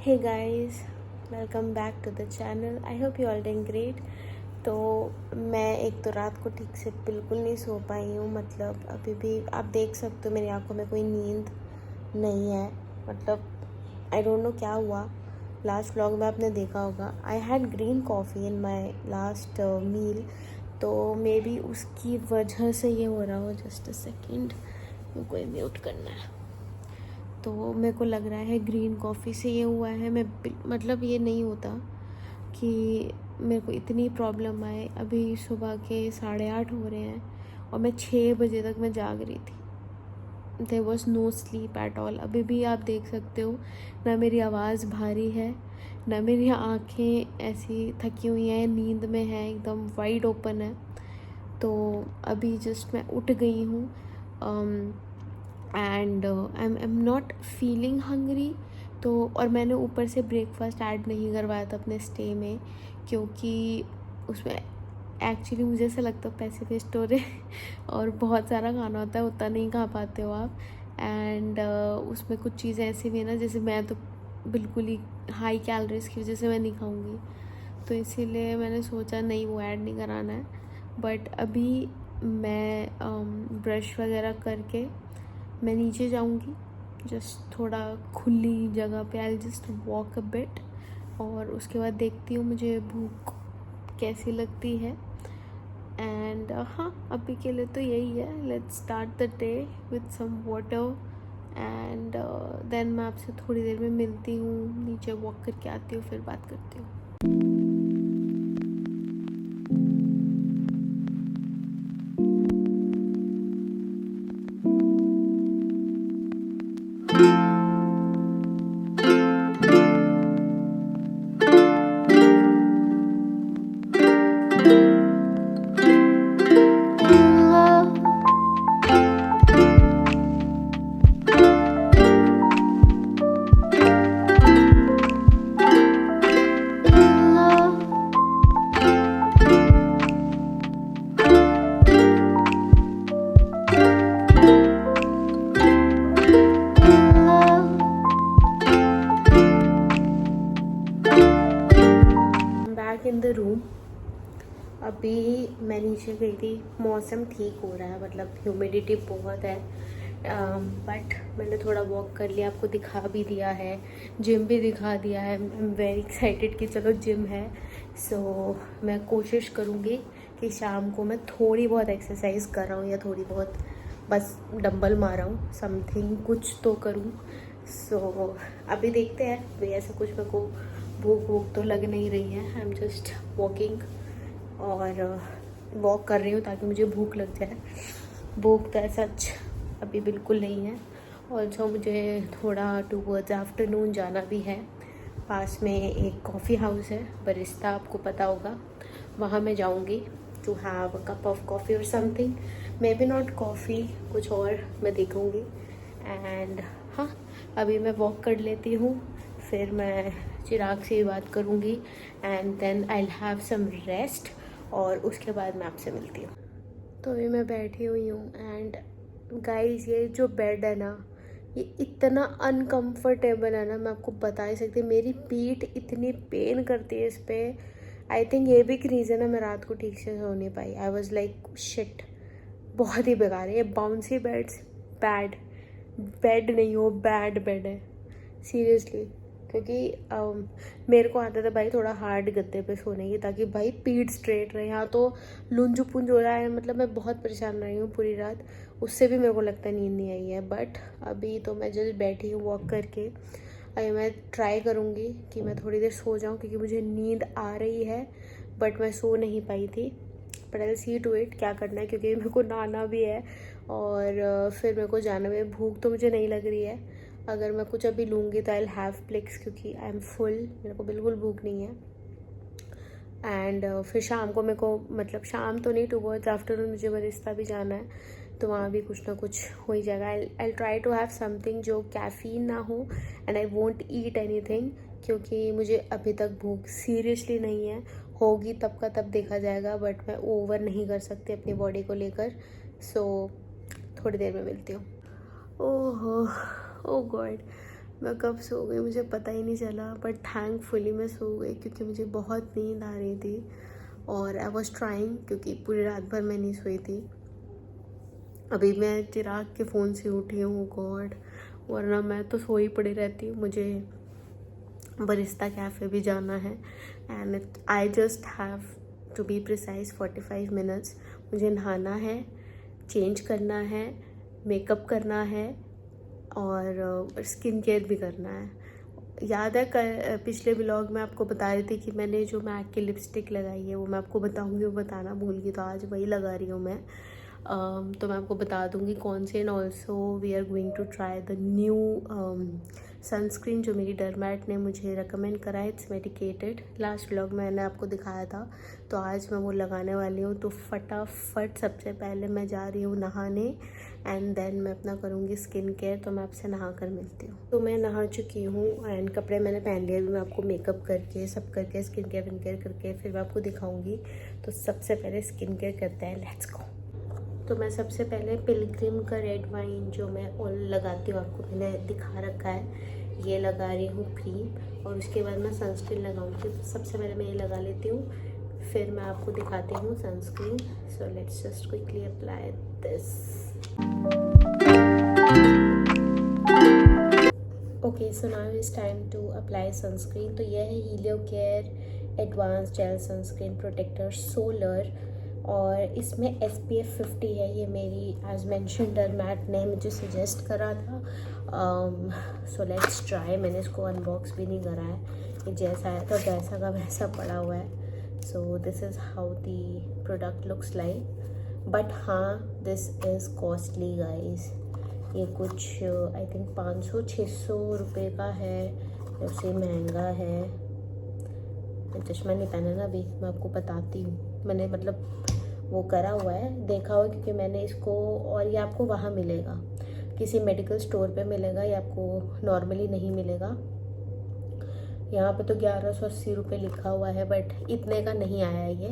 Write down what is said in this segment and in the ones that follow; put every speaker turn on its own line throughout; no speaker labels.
Hey guys, welcome back to the channel. I hope you all doing great. तो मैं एक तो रात को ठीक से बिल्कुल नहीं सो पाई हूँ। मतलब अभी भी आप देख सकते हो मेरी आंखों में कोई नींद नहीं है। मतलब आई डोंट नो क्या हुआ। लास्ट व्लॉग में आपने देखा होगा I had green coffee in my last meal, तो मे बी उसकी वजह से ये हो रहा हो। जस्ट अ सेकेंड, मेरे को म्यूट करना है। तो मेरे को लग रहा है ग्रीन कॉफ़ी से ये हुआ है। मतलब ये नहीं होता कि मेरे को इतनी प्रॉब्लम आए। अभी सुबह के 8:30 हो रहे हैं और मैं 6 बजे तक मैं जाग रही थी। There was no sleep at all. अभी भी आप देख सकते हो, ना मेरी आवाज़ भारी है, ना मेरी आँखें ऐसी थकी हुई हैं, नींद में है, एकदम वाइड ओपन है। तो अभी जस्ट मैं उठ गई हूँ and I am not feeling hungry. तो और मैंने ऊपर से ब्रेकफास्ट ऐड नहीं करवाया था अपने स्टे में, क्योंकि उसमें एक्चुअली मुझे ऐसा लगता है पैसे वेस्ट हो रहे और बहुत सारा खाना होता है, उतना नहीं खा पाते हो आप। एंड उसमें कुछ चीज़ें ऐसी भी है ना, जैसे मैं तो बिल्कुल ही हाई कैलोरीज की वजह से मैं नहीं खाऊंगी, तो इसीलिए मैंने सोचा नहीं, वो ऐड नहीं कराना है। बट अभी मैं ब्रश वगैरह करके मैं नीचे जाऊंगी, जस्ट थोड़ा खुली जगह पे। I just walk a bit और उसके बाद देखती हूँ मुझे भूख कैसी लगती है। एंड हाँ, अभी के लिए तो यही है। Let's start the day with some water and then मैं आपसे थोड़ी देर में मिलती हूँ, नीचे वॉक करके आती हूँ, फिर बात करती हूँ। Back in the room. अभी मैं नीचे गई थी, मौसम ठीक हो रहा है, मतलब ह्यूमिडिटी बहुत है, बट मैंने थोड़ा वॉक कर लिया, आपको दिखा भी दिया है, जिम भी दिखा दिया है। आई एम वेरी एक्साइटेड कि चलो जिम है। सो मैं कोशिश करूँगी कि शाम को मैं थोड़ी बहुत एक्सरसाइज कर रहा हूँ या थोड़ी बहुत बस डंबल मारा हूँ, समथिंग कुछ तो करूँ। सो अभी देखते हैं। भाई ऐसा कुछ मेरे को भूख भूख तो लग नहीं रही है। आई एम जस्ट वॉकिंग और वॉक कर रही हूँ ताकि मुझे भूख लग जाए। भूख तो सच अभी बिल्कुल नहीं है। और जो मुझे थोड़ा टूवर्ड्स आफ्टरनून जाना भी है, पास में एक कॉफ़ी हाउस है, बरिस्ता, आपको पता होगा, वहाँ मैं जाऊँगी to have a cup of coffee और something, maybe not coffee, कुछ और मैं देखूँगी। एंड हाँ, अभी मैं वॉक कर लेती हूँ, फिर मैं चिराग से ही बात करूँगी and then I will have some rest और उसके बाद मैं आपसे मिलती हूँ। तो अभी मैं बैठी हुई हूँ एंड गाइस, ये जो बेड है ना, ये इतना अनकंफर्टेबल है ना, मैं आपको बता ही सकती। मेरी पीठ इतनी पेन करती है इस पर। आई थिंक ये भी एक रीज़न है मैं रात को ठीक से सो नहीं पाई। आई वॉज लाइक शिट, बहुत ही बेकार है ये बाउंसी बेड्स। बैड बेड नहीं, हो बैड बेड है सीरियसली। क्योंकि मेरे को आता था भाई थोड़ा हार्ड गद्दे पे सोने की, ताकि भाई पीठ स्ट्रेट रहे। यहाँ तो लुंज पुंज हो रहा है, मतलब मैं बहुत परेशान रही हूँ पूरी रात, उससे भी मेरे को लगता है नींद नहीं आई है। बट अभी तो मैं जस्ट बैठी हूँ वॉक करके। अभी मैं ट्राई करूँगी कि मैं थोड़ी देर सो जाऊँ, क्योंकि मुझे नींद आ रही है बट मैं सो नहीं पाई थी। But I see to it, क्या करना है, क्योंकि मेरे को नहाना भी है और फिर मेरे को जाना भी है। भूख तो मुझे नहीं लग रही है, अगर मैं कुछ अभी लूँगी तो आई विल हैव प्लिक्स, क्योंकि आई एम फुल, मेरे को बिल्कुल भूख नहीं है। एंड फिर शाम को मेरे को, मतलब शाम तो नहीं, टुवर्ड्स आफ्टरनून मुझे बरिस्ता भी जाना है, तो वहाँ भी कुछ ना कुछ हो ही जाएगा। I try to have something जो कैफ़ीन ना हो and I won't eat anything, क्योंकि मुझे अभी तक भूख सीरियसली नहीं है। होगी तब का तब देखा जाएगा, बट मैं ओवर नहीं कर सकती अपनी बॉडी को लेकर। सो थोड़ी देर में मिलती हूँ। ओहो, ओ गॉड, मैं कब सो गई मुझे पता ही नहीं चला, बट थैंकफुली मैं सो गई क्योंकि मुझे बहुत नींद आ रही थी और आई वॉज ट्राइंग, क्योंकि पूरी रात भर मैं नहीं सोई थी। अभी मैं चिराग के फ़ोन से उठी हूँ गॉड, वरना मैं तो सोई पड़ी रहती हूँ। मुझे बरिस्ता कैफ़े भी जाना है and I just have to be precise 45 minutes. मुझे नहाना है, चेंज करना है, मेकअप करना है और स्किन केयर भी करना है। याद है पिछले व्लॉग में आपको बता रही थी कि मैंने जो मैक की लिपस्टिक लगाई है वो मैं आपको बताऊंगी, वो बताना भूल गई, तो आज वही लगा रही हूँ मैं। तो मैं आपको बता दूंगी कौन से। And also we are going to try the new sunscreen जो मेरी डरमैट ने मुझे रिकमेंड करा है। इट्स मेडिकेटेड, लास्ट व्लॉग में मैंने आपको दिखाया था, तो आज मैं वो लगाने वाली हूँ। तो फटाफट सबसे पहले मैं जा रही हूँ नहाने एंड देन मैं अपना करूँगी स्किन केयर। तो मैं आपसे नहा कर मिलती हूँ। तो मैं नहा चुकी हूँ एंड कपड़े मैंने पहन लिए। मैं आपको मेकअप करके सब करके स्किन केयर करके फिर मैं आपको दिखाऊँगी। तो सबसे पहले स्किन केयर करते हैं, लेट्स गो। तो मैं सबसे पहले पिलग्रिम का रेड वाइन जो मैं ऑयल लगाती हूँ, आपको मैंने दिखा रखा है, ये लगा रही हूँ क्रीम, और उसके बाद मैं सनस्क्रीन लगाऊंगी। तो सबसे पहले मैं ये लगा लेती हूँ, फिर मैं आपको दिखाती हूँ sunscreen. So let's just quickly apply this. Okay, so now is time to apply sunscreen. तो यह है Heliocare advance gel sunscreen protector solar, और इसमें SPF 50 है। ये मेरी एज मेंशन डरमैट ने मुझे सजेस्ट करा था। So let's try. मैंने इसको अनबॉक्स भी नहीं करा है, ये जैसा है तो वैसा का वैसा पड़ा हुआ है। सो this is how the product looks like, but हाँ दिस इज़ कॉस्टली गाइज। ये कुछ आई थिंक 500-600 रुपये का है, उससे महंगा है। चश्मा नहीं पहना ना अभी, मैं आपको बताती हूँ। मैंने मतलब वो करा हुआ है, देखा हुआ, क्योंकि मैंने इसको, और ये आपको वहाँ मिलेगा, किसी मेडिकल स्टोर पे मिलेगा, ये आपको नॉर्मली नहीं मिलेगा। यहाँ पे तो 1180 रुपये लिखा हुआ है, बट इतने का नहीं आया है ये।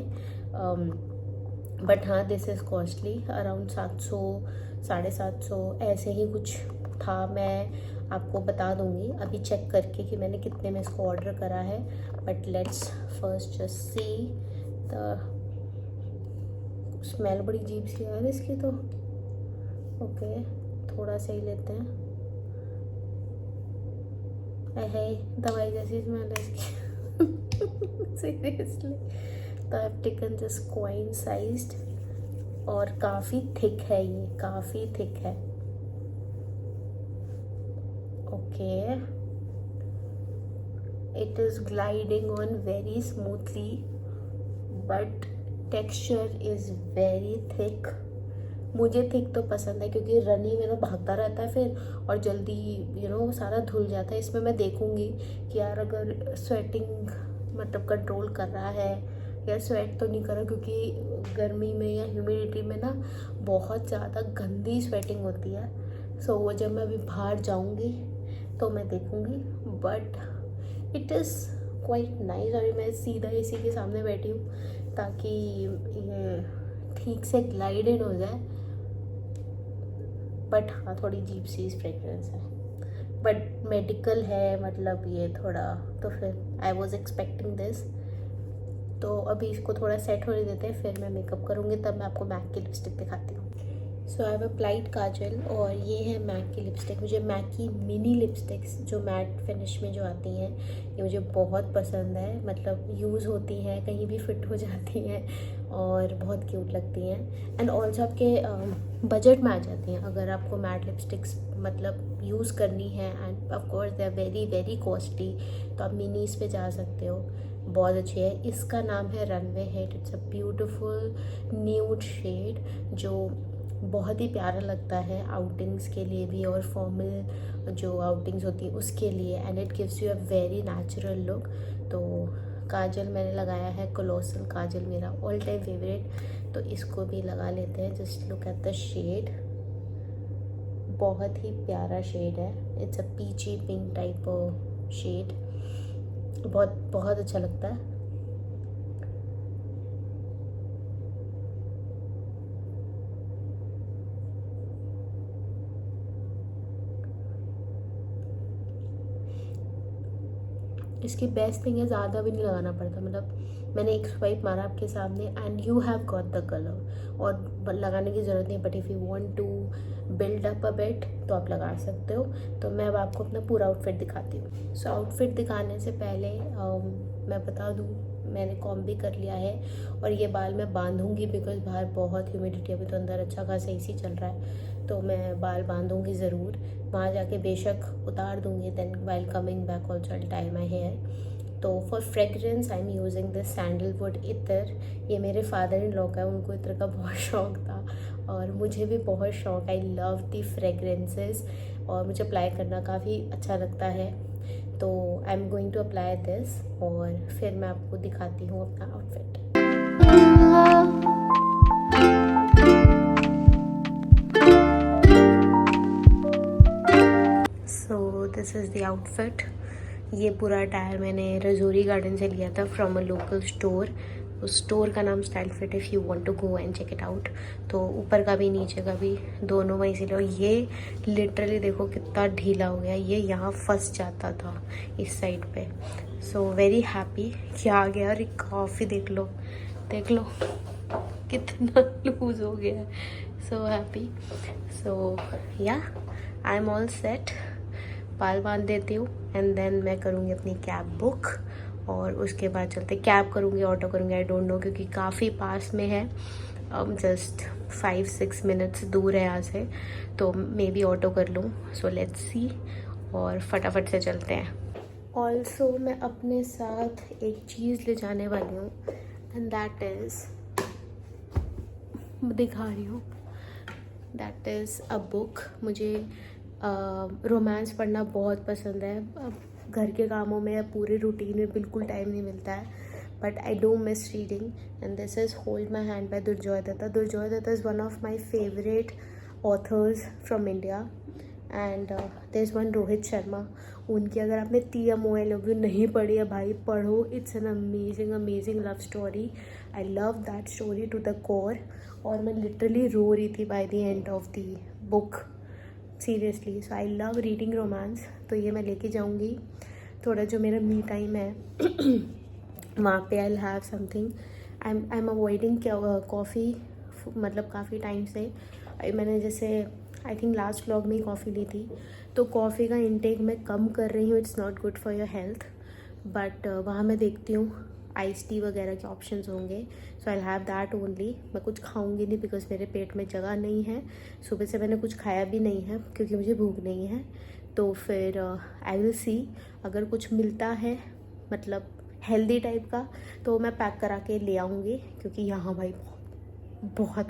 बट हाँ दिस इज़ कॉस्टली, अराउंड 700 750 ऐसे ही कुछ था। मैं आपको बता दूंगी अभी चेक करके कि मैंने कितने में इसको ऑर्डर करा है। But let's first just see the smell. बड़ी अजीब सी है इसकी तो। ओके, थोड़ा सा ही लेते हैं। है दवाई जैसी स्मेल है इसकी सीरियसली। तो I taken this coin sized, और काफ़ी थिक है, ये काफ़ी थिक है। Okay, it is gliding on very smoothly, but texture is very thick. मुझे थिक तो पसंद है क्योंकि रनी में ना भागता रहता है फिर, और जल्दी वो सारा धुल जाता है। इसमें मैं देखूंगी कि यार अगर स्वेटिंग मतलब कंट्रोल कर रहा है या स्वेट तो नहीं कर रहा, क्योंकि गर्मी में या ह्यूमिडिटी में ना बहुत ज़्यादा गंदी स्वेटिंग होती है। सो वो जब मैं अभी बाहर जाऊंगी तो मैं देखूंगी, but it is quite nice. अभी मैं सीधा इसी के सामने बैठी हूँ ताकि ये ठीक से ग्लाइड इन हो जाए। बट हाँ थोड़ी अजीब सी फ्रेगरेंस है, बट मेडिकल है मतलब ये थोड़ा, तो फिर आई वॉज एक्सपेक्टिंग दिस। तो अभी इसको थोड़ा सेट होने देते हैं, फिर मैं मेकअप करूँगी, तब मैं आपको मैक की लिपस्टिक दिखाती हूँ। सो आई हैव अप्लाइड काजल, और ये है मैक की लिपस्टिक। मुझे मैक की मिनी लिपस्टिक्स जो मैट फिनिश में जो आती हैं, ये मुझे बहुत पसंद है। मतलब यूज़ होती हैं, कहीं भी फिट हो जाती हैं और बहुत क्यूट लगती हैं। एंड ऑल्सो आपके बजट में आ जाती हैं अगर आपको मैट लिपस्टिक्स मतलब यूज़ करनी है। And of course they are very very costly, तो आप मिनीज पे जा सकते हो, बहुत अच्छी है। इसका नाम है runway head. It's a beautiful nude shade जो बहुत ही प्यारा लगता है आउटिंग्स के लिए भी, और फॉर्मल जो आउटिंग्स होती है उसके लिए। And it gives you a very natural look. तो काजल मैंने लगाया है, कोलोसल काजल मेरा ऑल टाइम फेवरेट, तो इसको भी लगा लेते हैं। Just look at the shade, बहुत ही प्यारा शेड है। It's a peachy pink type shade, बहुत बहुत अच्छा लगता है। इसकी बेस्ट थिंग है ज़्यादा भी नहीं लगाना पड़ता, मतलब मैंने एक स्वाइप मारा आपके सामने and you have got the colour, और लगाने की ज़रूरत नहीं। But if you want to build up a bit तो आप लगा सकते हो। तो मैं अब आपको अपना पूरा आउटफिट दिखाती हूँ। सो आउटफिट दिखाने से पहले मैं बता दूँ, मैंने कॉम्ब भी कर लिया है और ये बाल मैं बांधूंगी बिकॉज बाहर बहुत ह्यूमिडिटी, अभी तो अंदर अच्छा खासा एसी चल रहा है, तो मैं बाल बांधूंगी ज़रूर। वहाँ जाके बेशक उतार दूंगी, then while coming back also I tie my hair. तो for fragrance I am using this sandalwood इत्र। ये मेरे फादर इन लॉ का है, उनको इत्र का बहुत शौक था और मुझे भी बहुत शौक। आई लव दी फ्रेगरेंसेस और मुझे अप्लाई करना काफ़ी अच्छा लगता है। तो I am going to apply this और फिर मैं आपको दिखाती हूँ अपना outfit. So this is the outfit. ये पूरा अटायर मैंने रजौरी गार्डन से लिया था फ्रॉम अ लोकल स्टोर। उस स्टोर का नाम Style Fit, if you want to go and check it out. तो ऊपर का भी नीचे का भी दोनों वहीं से लो। ये लिटरली देखो कितना ढीला हो गया, ये यहाँ फंस जाता था इस साइड पे। सो वेरी हैप्पी कि आ गया। और काफ़ी देख लो कितना लूज हो गया है। So happy. सो या आई एम ऑल सेट। बाल बांध देती हूँ एंड देन मैं करूँगी अपनी कैब बुक और उसके बाद चलते। कैब करूँगी, ऑटो करूँगी, आई डोंट नो, क्योंकि काफ़ी पास में है, जस्ट 5-6 मिनट्स दूर है यहाँ से, तो मे बी ऑटो कर लूँ। सो लेट्स सी और फटाफट से चलते हैं। ऑल्सो मैं अपने साथ एक चीज़ ले जाने वाली हूँ एंड दैट इज़, दिखा रही हूँ, दैट इज़ अ बुक। मुझे रोमांस पढ़ना बहुत पसंद है। अब घर के कामों में, पूरे रूटीन में बिल्कुल टाइम नहीं मिलता है, but I do miss reading and this is hold my hand by Durjoy Datta. Durjoy Datta is one of my favourite authors from India and there is one Rohit Sharma. उनकी अगर आपने TMO आई लव यू नहीं पढ़ी है भाई, पढ़ो। It's an amazing love story. I love that story to the core और मैं लिटरली रो रही थी by the end of the book, seriously. So I love reading romance. तो ये मैं लेके जाऊँगी। थोड़ा जो मेरा मी टाइम है वहाँ पे I have something. I am avoiding coffee, मतलब काफ़ी टाइम से। मैंने जैसे आई थिंक लास्ट व्लॉग में ही कॉफ़ी ली थी, तो कॉफ़ी का इंटेक मैं कम कर रही हूँ। It's not good for your health, but वहाँ मैं देखती हूँ आइस टी वगैरह के ऑप्शंस होंगे। सो आई हैव दैट ओनली। मैं कुछ खाऊंगी नहीं बिकॉज मेरे पेट में जगह नहीं है। सुबह से मैंने कुछ खाया भी नहीं है क्योंकि मुझे भूख नहीं है। तो फिर आई विल सी, अगर कुछ मिलता है मतलब हेल्दी टाइप का तो मैं पैक करा के ले आऊँगी, क्योंकि यहाँ भाई बहुत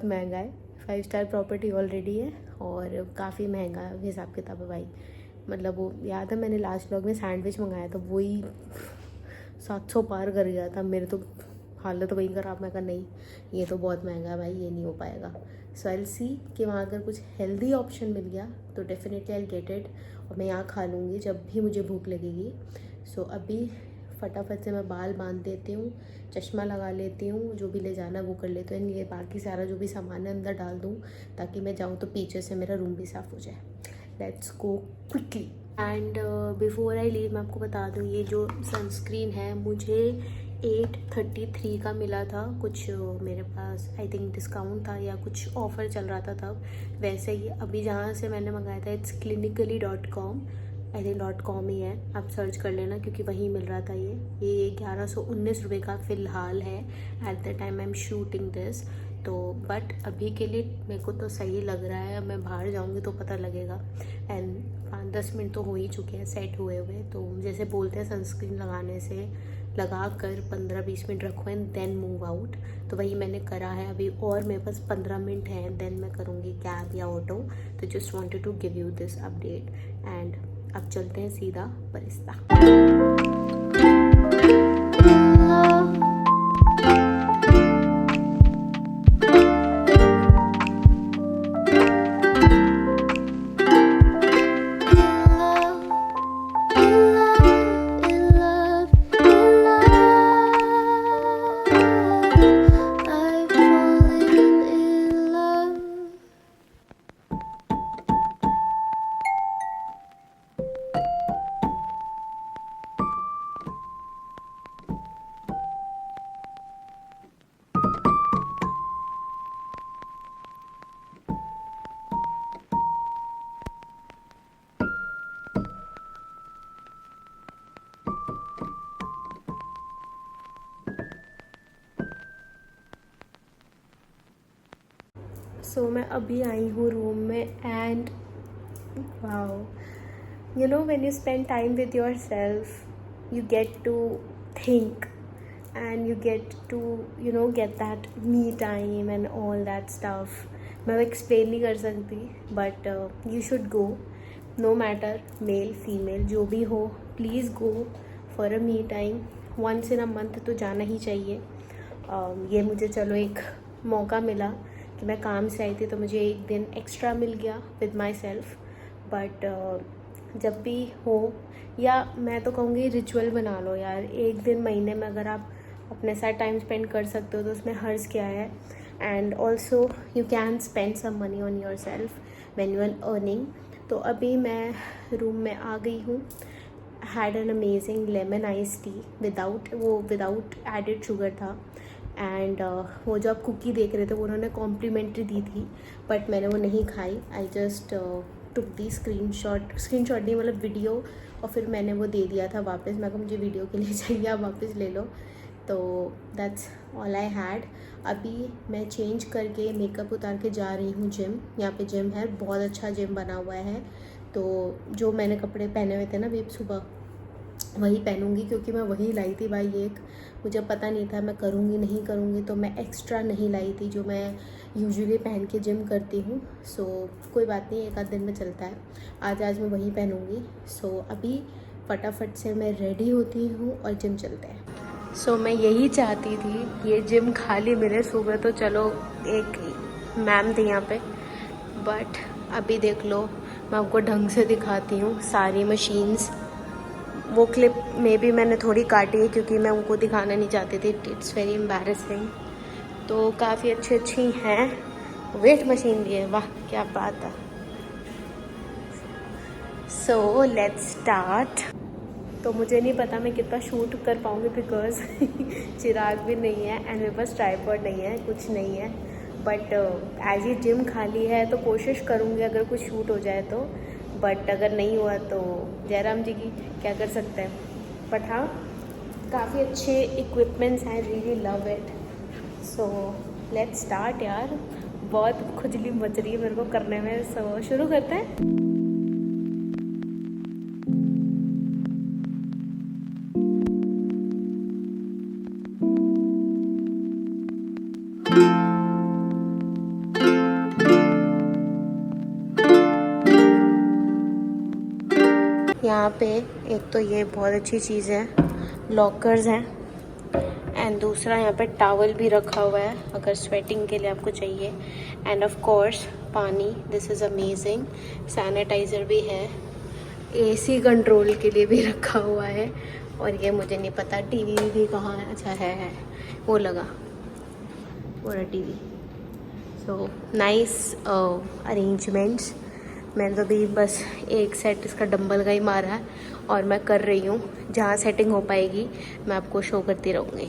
महंगा है। 5 स्टार प्रॉपर्टी ऑलरेडी है और काफ़ी महंगा हिसाब किताब है भाई। मतलब वो याद है मैंने लास्ट व्लॉग में सैंडविच मंगाया था, वही 700 पार कर गया था। मेरे तो हालत वही खराब। मैं कहा नहीं, ये तो बहुत महंगा है भाई, ये नहीं हो पाएगा। सो आई सी कि वहाँ अगर कुछ हेल्दी ऑप्शन मिल गया तो डेफिनेटली आई गेट इट और मैं यहाँ खा लूँगी जब भी मुझे भूख लगेगी। सो अभी फटाफट से मैं बाल बांध देती हूँ, चश्मा लगा लेती हूँ, जो भी ले जाना वो कर लेती हूँ। ये बाकी सारा जो भी सामान है अंदर डाल दूँ ताकि मैं जाऊँ तो पीछे से मेरा रूम भी साफ़ हो जाए। Let's go quickly. And before I leave मैं आपको बता दूँ, ये जो सनस्क्रीन है मुझे 833 का मिला था। कुछ मेरे पास आई थिंक डिस्काउंट था या कुछ ऑफ़र चल रहा था तब। वैसे ही अभी जहाँ से मैंने मंगाया था it's clinically.com, I think .com ही है, आप सर्च कर लेना क्योंकि वहीं मिल रहा था। ये 1119 रुपये का फ़िलहाल है at the time I am shooting this. तो बट अभी के लिए मेरे को तो सही लग रहा है। अब मैं बाहर जाऊँगी तो पता लगेगा। एंड 5-10 मिनट तो हो ही चुके हैं सेट हुए। तो जैसे बोलते हैं सनस्क्रीन लगाने से लगा कर 15-20 मिनट रखो एंड देन मूव आउट, तो वही मैंने करा है अभी। और मेरे पास 15 मिनट हैं, देन मैं करूँगी कैब या ऑटो। तो just wanted to give you this update and अब चलते हैं सीधा बरिस्ता। सो मैं अभी आई हूँ रूम में and wow, you know when you spend time with yourself you get to think and you get to get that me time and all that stuff. मैं वो explain नहीं कर सकती but you should go, no matter male female जो भी हो, please go for a me time once in a month तो जाना ही चाहिए. ये मुझे चलो एक मौका मिला कि मैं काम से आई थी तो मुझे एक दिन एक्स्ट्रा मिल गया विद माई सेल्फ. बट जब भी हो, या मैं तो कहूँगी रिचुअल बना लो यार, एक दिन महीने में अगर आप अपने साथ टाइम स्पेंड कर सकते हो तो उसमें हर्ज क्या है. And also you can spend some money on your self when you are earning. तो अभी मैं रूम में आ गई हूँ. Had an amazing lemon ice tea without added sugar था. एंड वो जो आप कुकी देख रहे थे वो उन्होंने कॉम्प्लीमेंट्री दी थी बट मैंने वो नहीं खाई. I just took the screenshot नहीं मतलब वीडियो, और फिर मैंने वो दे दिया था वापस. मैं कहा मुझे वीडियो के लिए चाहिए, आप वापस ले लो. तो दैट्स ऑल आई हैड. अभी मैं चेंज करके मेकअप उतार के जा रही हूँ जिम. यहाँ पे जिम है, बहुत अच्छा जिम बना हुआ है. तो जो मैंने कपड़े पहने हुए थे ना अभी सुबह, वही पहनूंगी क्योंकि मैं वही लाई थी भाई. एक मुझे पता नहीं था मैं करूँगी नहीं करूँगी, तो मैं एक्स्ट्रा नहीं लाई थी जो मैं यूजुअली पहन के जिम करती हूँ. सो कोई बात नहीं, एक आध दिन में चलता है. आज मैं वही पहनूँगी. सो अभी फटाफट से मैं रेडी होती हूँ और जिम चलते हैं. सो मैं यही चाहती थी, ये जिम खाली मिले. सुबह तो चलो एक मैम थी यहाँ पे, बट अभी देख लो मैं आपको ढंग से दिखाती हूँ सारी मशीन्स. वो क्लिप में भी मैंने थोड़ी काटी है क्योंकि मैं उनको दिखाना नहीं चाहती थी. It's very embarrassing. तो काफ़ी अच्छी हैं. वेट मशीन भी है, वाह क्या बात है. So let's start. तो मुझे नहीं पता मैं कितना शूट कर पाऊँगी बिकॉज चिराग भी नहीं है एंड मेरे पास ट्राइपॉड नहीं है, कुछ नहीं है. बट एज ये जिम खाली है तो कोशिश करूँगी अगर कुछ शूट हो जाए तो. बट अगर नहीं हुआ तो जयराम जी की क्या कर सकते हैं. बट हाँ, काफ़ी अच्छे इक्विपमेंट्स हैं. Really love it. So let's start यार. बहुत खुजली मच रही है मेरे को करने में. सो शुरू करते हैं. यहाँ पे एक तो ये बहुत अच्छी चीज़ है, लॉकर्स हैं. एंड दूसरा यहाँ पे टॉवल भी रखा हुआ है अगर स्वेटिंग के लिए आपको चाहिए. एंड ऑफ कोर्स पानी, दिस इज़ अमेजिंग. सैनिटाइज़र भी है. एसी कंट्रोल के लिए भी रखा हुआ है. और ये मुझे नहीं पता टीवी भी कहाँ है. अच्छा है वो लगा पूरा टीवी. So nice arrangements. मैंने तो अभी बस एक सेट इसका डंबल का ही मारा है और मैं कर रही हूँ. जहाँ सेटिंग हो पाएगी मैं आपको शो करती रहूँगी.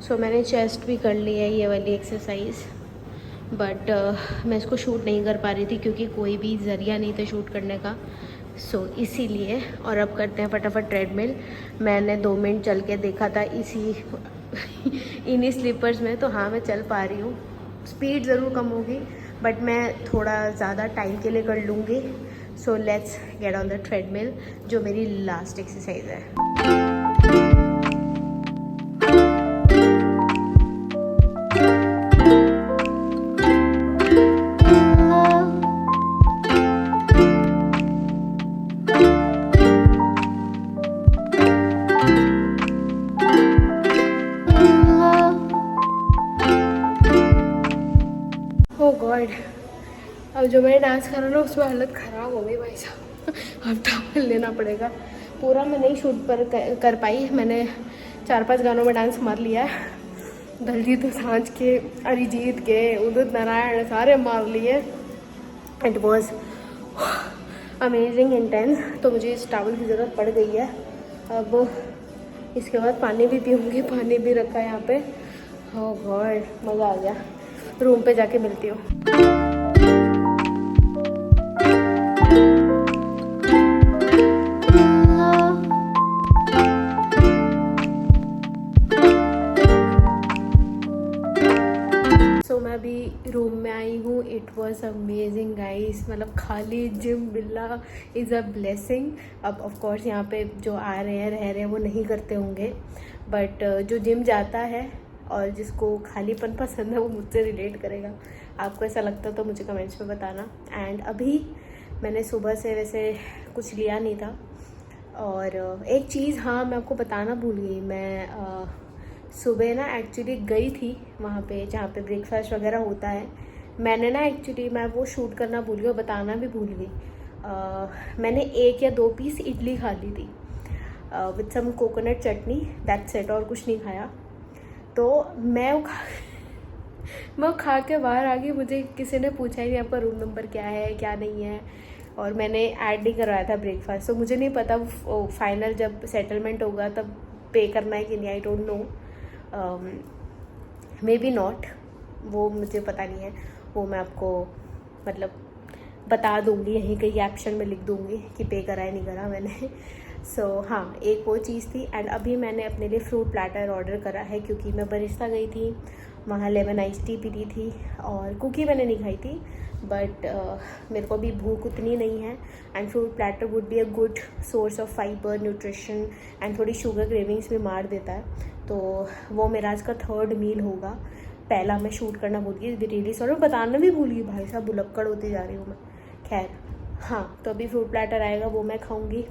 सो मैंने चेस्ट भी कर ली है, ये वाली एक्सरसाइज. बट मैं इसको शूट नहीं कर पा रही थी क्योंकि कोई भी ज़रिया नहीं था शूट करने का. सो इसीलिए. और अब करते हैं फटाफट ट्रेडमिल. मैंने 2 मिनट चल के देखा था इन्हीं स्लीपर्स में, तो हाँ मैं चल पा रही हूँ. स्पीड ज़रूर कम होगी बट मैं थोड़ा ज़्यादा टाइम के लिए कर लूँगी. So let's get on the treadmill, जो मेरी लास्ट एक्सरसाइज है. ओह गॉड, अब जो मैंने डांस करा ना उसमें हालत ख़राब हो गई भाई साहब. अब टॉवल लेना पड़ेगा. पूरा मैं नहीं शूट पर कर पाई. मैंने 4-5 गानों में डांस मार लिया. दलजीत दोसांझ के, अरिजीत के, उदित नारायण सारे मार लिए. It was amazing intense. तो मुझे इस टॉवल की ज़रूरत पड़ गई है. अब इसके बाद पानी भी पीऊँगी. पानी भी रखा है यहाँ पे. ओह गॉड, मज़ा आ गया। रूम पे जाके मिलती हूँ। मैं अभी रूम में आई हूँ। इट वॉज अमेजिंग गाइस, मतलब खाली जिम मिलना इज़ अ ब्लेसिंग। अब ऑफ कोर्स यहाँ पे जो आ रहे हैं रह रहे हैं वो नहीं करते होंगे, बट जो जिम जाता है और जिसको खालीपन पसंद है वो मुझसे रिलेट करेगा। आपको ऐसा लगता तो मुझे कमेंट्स में बताना। एंड अभी मैंने सुबह से वैसे कुछ लिया नहीं था। और एक चीज़ हाँ मैं आपको बताना भूल गई, मैं सुबह ना एक्चुअली गई थी वहाँ पे जहाँ पे ब्रेकफास्ट वगैरह होता है। मैंने ना एक्चुअली मैं वो शूट करना भूल गई और बताना भी भूल गई। मैंने 1 या 2 पीस इडली खा ली थी with some coconut chutney, that's it, और कुछ नहीं खाया। तो मैं वो खा के बाहर आ गई। मुझे किसी ने पूछा ही नहीं आपका रूम नंबर क्या है क्या नहीं है, और मैंने ऐड नहीं करवाया था ब्रेकफास्ट, तो मुझे नहीं पता फाइनल जब सेटलमेंट होगा तब पे करना है कि नहीं, I don't know, may be not, वो मुझे पता नहीं है। वो मैं आपको मतलब बता दूंगी, यहीं कहीं कैप्शन में लिख दूंगी कि पे करा है नहीं करा मैंने। हाँ, एक वो चीज़ थी। एंड अभी मैंने अपने लिए फ्रूट प्लेटर ऑर्डर करा है क्योंकि मैं बरिस्ता गई थी, वहाँ लेमन आइस टी पी ली थी और कुकी मैंने नहीं खाई थी, बट मेरे को अभी भूख उतनी नहीं है। And fruit platter would be a good source of fibre, nutrition and थोड़ी शुगर क्रेविंग्स भी मार देता है। तो वो मेरा आज का 3rd मील होगा। पहला मैं शूट करना भूल गई, रियली सॉरी, बताना भी भूल गई। भाई साहब बुलक्कड़ होती जा रही हूँ मैं। खैर हाँ, तो अभी फ्रूट प्लेटर आएगा, वो मैं खाऊंगी।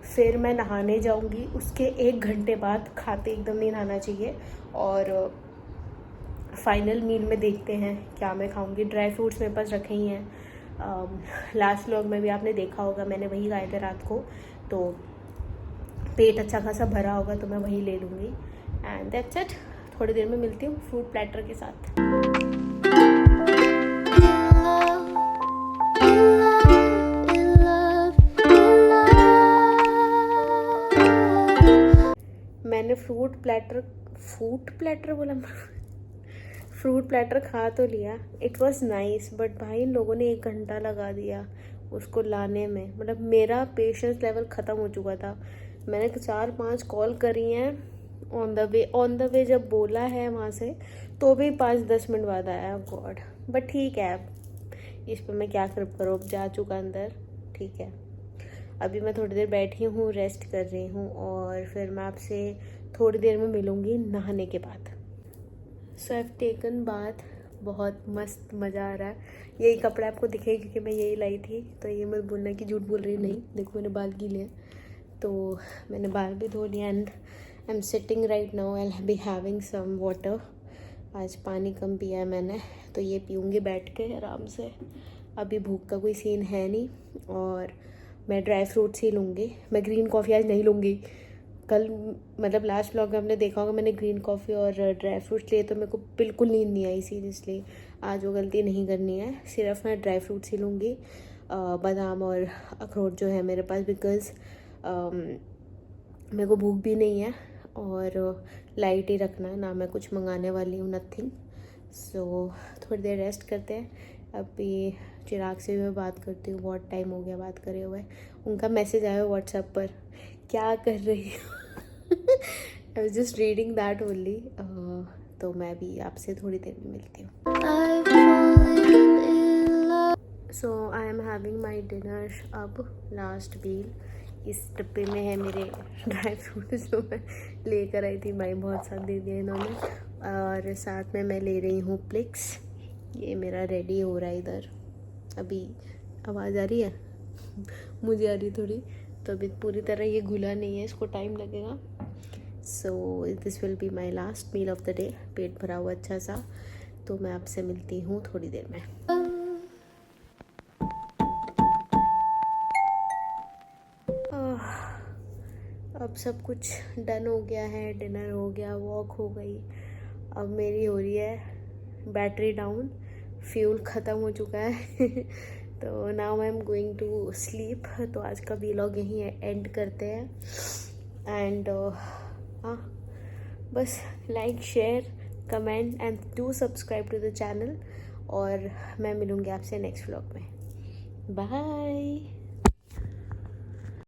फिर मैं नहाने जाऊंगी। उसके 1 घंटे बाद, खाते एकदम नहीं नहाना चाहिए, और फाइनल मील में देखते हैं क्या मैं खाऊंगी। ड्राई फ्रूट्स मेरे पास रखे ही हैं। लास्ट व्लॉग में भी आपने देखा होगा, मैंने वही खाए थे रात को, तो पेट अच्छा खासा भरा होगा तो मैं वही ले लूँगी। And that's it. थोड़ी देर में मिलती हूँ फ्रूट प्लेटर के साथ। मैंने फ्रूट प्लेटर बोला फ्रूट प्लेटर खा तो लिया, इट वॉज नाइस, बट भाई इन लोगों ने 1 घंटा लगा दिया उसको लाने में। मतलब मेरा पेशेंस लेवल ख़त्म हो चुका था। मैंने 4-5 कॉल करी हैं ऑन द वे जब बोला है वहाँ से, तो भी 5-10 मिनट बाद आया। गॉड, बट ठीक है, इस पर मैं क्या करूँ, अब जा चुका अंदर, ठीक है। अभी मैं थोड़ी देर बैठी हूँ, रेस्ट कर रही हूँ, और फिर मैं आपसे थोड़ी देर में मिलूँगी नहाने के बाद। सो आई हैव टेकन बाथ, बहुत मस्त मज़ा आ रहा है। यही कपड़े आपको दिखे क्योंकि मैं यही लाई थी, तो ये मत बोलना कि झूठ बोल रही, नहीं। देखो मैंने बाल गीले हैं, तो मैंने बाल भी धो लिया। And I am sitting right now, I will be having some water. आज पानी कम पिया है मैंने, तो ये पीऊँगी बैठ के आराम से। अभी भूख का कोई सीन है नहीं, और मैं ड्राई फ्रूट्स ही लूँगी। मैं ग्रीन कॉफ़ी आज नहीं लूँगी। कल मतलब लास्ट व्लॉग में आपने देखा होगा, मैंने ग्रीन कॉफ़ी और ड्राई फ्रूट्स लिए तो मेरे को बिल्कुल नींद नहीं आई, सीरियसली। आज वो गलती नहीं करनी है, सिर्फ मैं ड्राई फ्रूट्स ही लूँगी। बादाम और अखरोट जो है मेरे पास, बिकॉज़ मेरे को भूख भी नहीं है, और लाइट ही रखना है ना, मैं कुछ मंगाने वाली हूँ, नथिंग। सो थोड़ी देर रेस्ट करते हैं। अभी चिराग से भी मैं बात करती हूँ, बहुत टाइम हो गया बात करे हुए। उनका मैसेज आया व्हाट्सएप पर, क्या कर रही हो I was just reading that only. तो मैं भी आपसे थोड़ी देर में मिलती हूँ। So I am having my dinner अब, लास्ट मील। इस डब्बे में है मेरे ड्राई फ्रूट्स जो मैं लेकर आई थी, भाई बहुत साथ दे दिया इन्होंने। और साथ में मैं ले रही हूँ प्लिक्स। ये मेरा रेडी हो रहा है इधर। अभी आवाज़ आ रही है मुझे आ रही थोड़ी, तो अभी पूरी तरह ये घुला नहीं है, इसको टाइम लगेगा। So this will be my last meal of the day. पेट भरा हुआ अच्छा सा, तो मैं आपसे मिलती हूँ थोड़ी देर में। अब सब कुछ डन हो गया है, डिनर हो गया, वॉक हो गई। अब मेरी हो रही है बैटरी डाउन, फ्यूल ख़त्म हो चुका है तो now I am going to sleep. तो आज का व्लॉग यहीं एंड करते हैं। एंड हाँ, बस like, share, comment and do subscribe to the channel. और मैं मिलूँगी आपसे नेक्स्ट व्लॉग में। बाय।